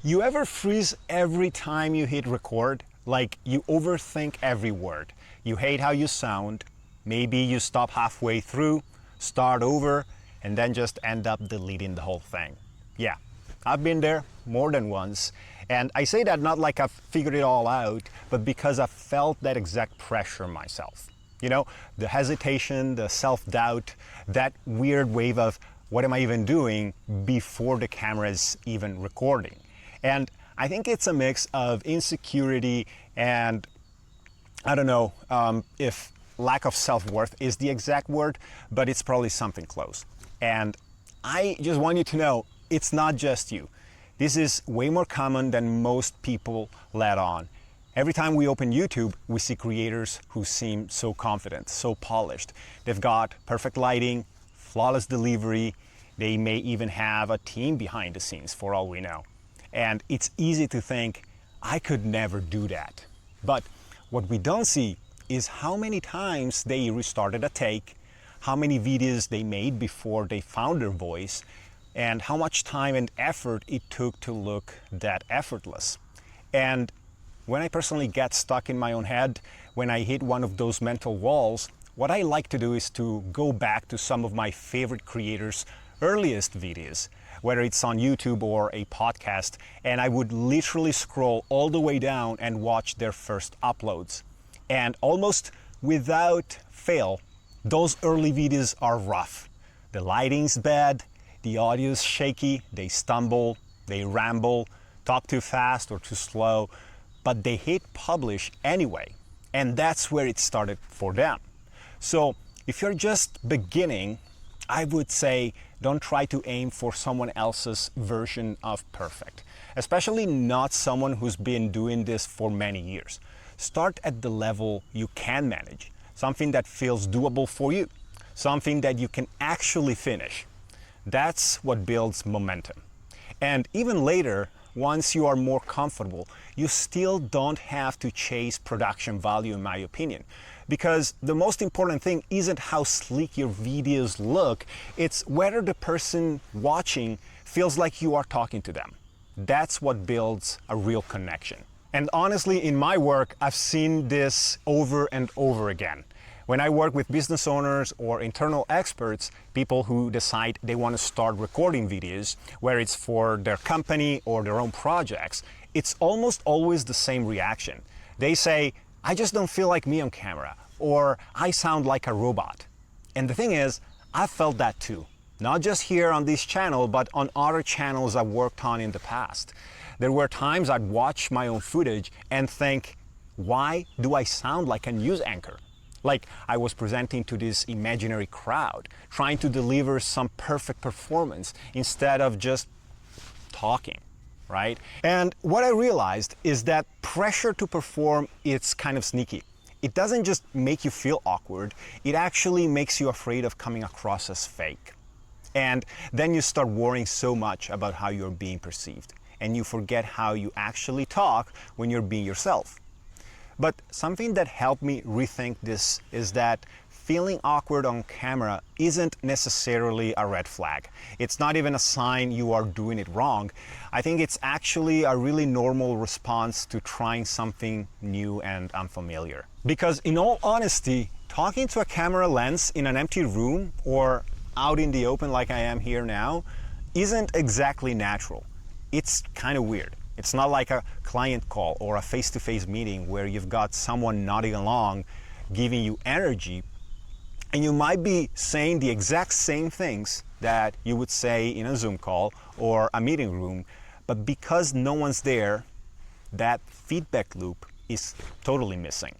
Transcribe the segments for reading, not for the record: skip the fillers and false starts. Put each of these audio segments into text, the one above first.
You ever freeze every time you hit record? Like you overthink every word. You hate how you sound. Maybe you stop halfway through, start over, and then just end up deleting the whole thing. Yeah, I've been there more than once. And I say that not like I've figured it all out, but because I've felt that exact pressure myself. You know, the hesitation, the self-doubt, that weird wave of what am I even doing before the camera is even recording. And I think it's a mix of insecurity and I don't know if lack of self-worth is the exact word, but it's probably something close. And I just want you to know it's not just you. This is way more common than most people let on. Every time we open YouTube, we see creators who seem so confident, so polished. They've got perfect lighting, flawless delivery. They may even have a team behind the scenes for all we know. And it's easy to think, I could never do that. But what we don't see is how many times they restarted a take, how many videos they made before they found their voice, and how much time and effort it took to look that effortless. And when I personally get stuck in my own head, when I hit one of those mental walls, what I like to do is to go back to some of my favorite creators' earliest videos, whether it's on YouTube or a podcast, and I would literally scroll all the way down and watch their first uploads. And almost without fail, those early videos are rough. The lighting's bad, the audio's shaky, they stumble, they ramble, talk too fast or too slow, but they hit publish anyway. And that's where it started for them. So if you're just beginning, I would say don't try to aim for someone else's version of perfect, especially not someone who's been doing this for many years. Start at the level you can manage, something that feels doable for you, something that you can actually finish. That's what builds momentum. And even later, once you are more comfortable, you still don't have to chase production value, in my opinion. Because the most important thing isn't how sleek your videos look, it's whether the person watching feels like you are talking to them. That's what builds a real connection. And honestly, in my work, I've seen this over and over again. When I work with business owners or internal experts, people who decide they want to start recording videos, whether it's for their company or their own projects, it's almost always the same reaction. They say, I just don't feel like me on camera, or I sound like a robot. And the thing is, I've felt that too. Not just here on this channel, but on other channels I've worked on in the past. There were times I'd watch my own footage and think, why do I sound like a news anchor? Like I was presenting to this imaginary crowd, trying to deliver some perfect performance instead of just talking, right? And what I realized is that pressure to perform is kind of sneaky. It doesn't just make you feel awkward, it actually makes you afraid of coming across as fake. And then you start worrying so much about how you're being perceived, and you forget how you actually talk when you're being yourself. But something that helped me rethink this is that feeling awkward on camera isn't necessarily a red flag. It's not even a sign you are doing it wrong. I think it's actually a really normal response to trying something new and unfamiliar. Because in all honesty, talking to a camera lens in an empty room or out in the open like I am here now isn't exactly natural. It's kind of weird. It's not like a client call or a face-to-face meeting where you've got someone nodding along, giving you energy, and you might be saying the exact same things that you would say in a Zoom call or a meeting room, but because no one's there, that feedback loop is totally missing.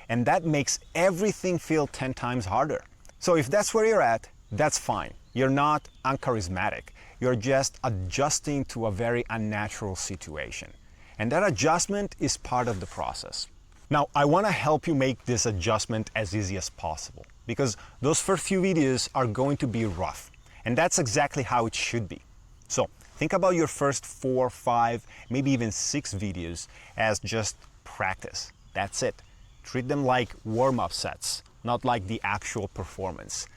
And that makes everything feel 10 times harder. So if that's where you're at, that's fine. You're not uncharismatic. You're just adjusting to a very unnatural situation. And that adjustment is part of the process. Now, I want to help you make this adjustment as easy as possible because those first few videos are going to be rough. And that's exactly how it should be. So think about your first 4, 5, maybe even 6 videos as just practice. That's it. Treat them like warm-up sets, not like the actual performance.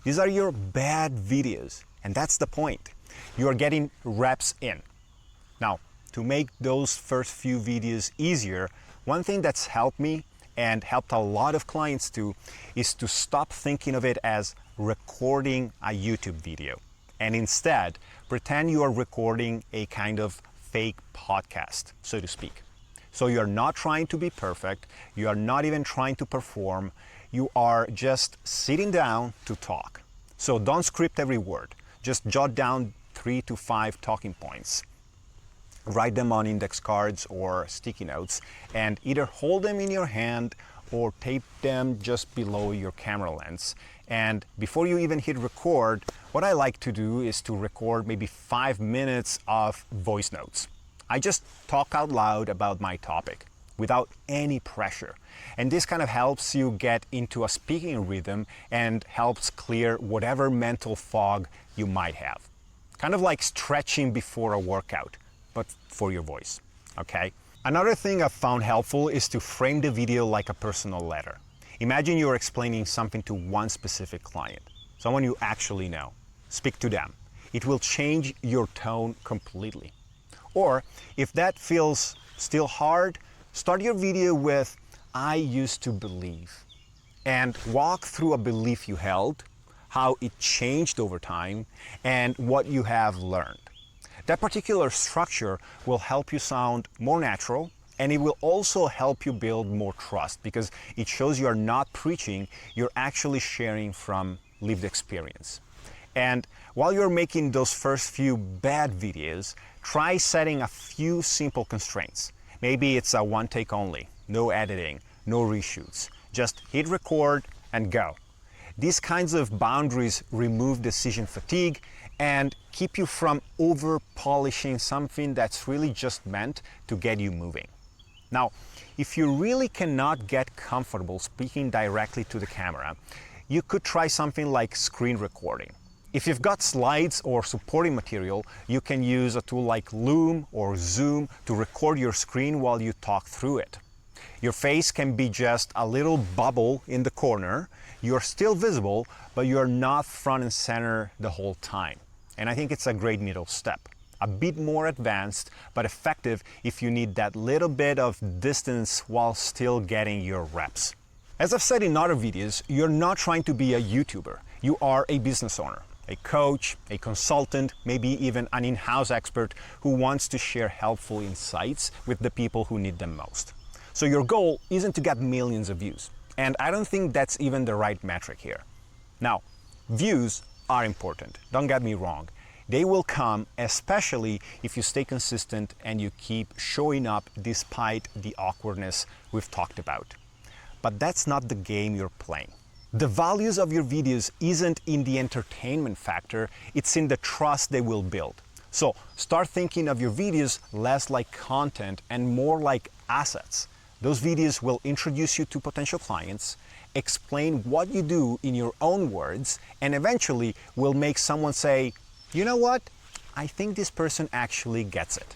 These are your bad videos, and that's the point. You are getting reps in. Now, to make those first few videos easier, one thing that's helped me and helped a lot of clients too is to stop thinking of it as recording a YouTube video and instead pretend you are recording a kind of fake podcast, so to speak. So you're not trying to be perfect, you are not even trying to perform, you are just sitting down to talk. So don't script every word, just jot down 3 to 5 talking points. Write them on index cards or sticky notes and either hold them in your hand or tape them just below your camera lens. And before you even hit record, what I like to do is to record maybe 5 minutes of voice notes. I just talk out loud about my topic without any pressure. And this kind of helps you get into a speaking rhythm and helps clear whatever mental fog you might have. Kind of like stretching before a workout, but for your voice, okay? Another thing I've found helpful is to frame the video like a personal letter. Imagine you're explaining something to one specific client, someone you actually know. Speak to them. It will change your tone completely. Or if that feels still hard, start your video with, "I used to believe," and walk through a belief you held, how it changed over time, and what you have learned. That particular structure will help you sound more natural, and it will also help you build more trust because it shows you are not preaching, you're actually sharing from lived experience. And while you're making those first few bad videos, try setting a few simple constraints. Maybe it's a one take only, no editing, no reshoots. Just hit record and go. These kinds of boundaries remove decision fatigue and keep you from over polishing something that's really just meant to get you moving. Now, if you really cannot get comfortable speaking directly to the camera, you could try something like screen recording. If you've got slides or supporting material, you can use a tool like Loom or Zoom to record your screen while you talk through it. Your face can be just a little bubble in the corner. You're still visible, but you're not front and center the whole time. And I think it's a great middle step. A bit more advanced, but effective if you need that little bit of distance while still getting your reps. As I've said in other videos, you're not trying to be a YouTuber. You are a business owner, a coach, a consultant, maybe even an in-house expert who wants to share helpful insights with the people who need them most. So your goal isn't to get millions of views. And I don't think that's even the right metric here. Now, views are important, don't get me wrong. They will come, especially if you stay consistent and you keep showing up despite the awkwardness we've talked about. But that's not the game you're playing. The values of your videos isn't in the entertainment factor, it's in the trust they will build. So start thinking of your videos less like content and more like assets. Those videos will introduce you to potential clients, explain what you do in your own words, and eventually will make someone say, "You know what? I think this person actually gets it."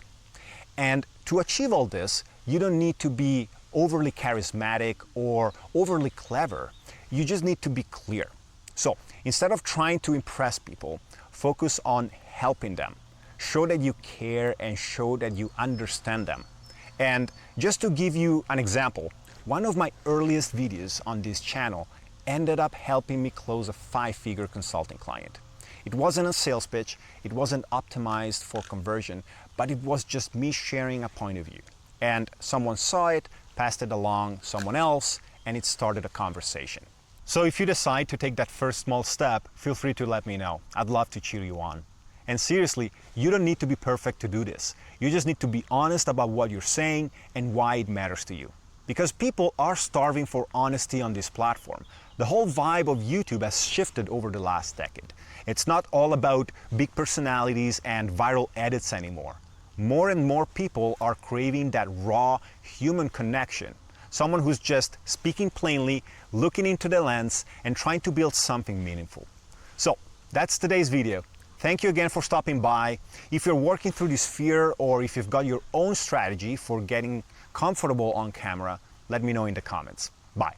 And to achieve all this, you don't need to be overly charismatic or overly clever. You just need to be clear. So instead of trying to impress people, focus on helping them. Show that you care and show that you understand them. And just to give you an example, one of my earliest videos on this channel ended up helping me close a 5-figure consulting client. It wasn't a sales pitch, it wasn't optimized for conversion, but it was just me sharing a point of view. And someone saw it, passed it along someone else, and it started a conversation. So if you decide to take that first small step, feel free to let me know. I'd love to cheer you on. And seriously, you don't need to be perfect to do this. You just need to be honest about what you're saying and why it matters to you. Because people are starving for honesty on this platform. The whole vibe of YouTube has shifted over the last decade. It's not all about big personalities and viral edits anymore. More and more people are craving that raw human connection. Someone who's just speaking plainly, looking into the lens, and trying to build something meaningful. So that's today's video. Thank you again for stopping by. If you're working through this fear or if you've got your own strategy for getting comfortable on camera, let me know in the comments. Bye.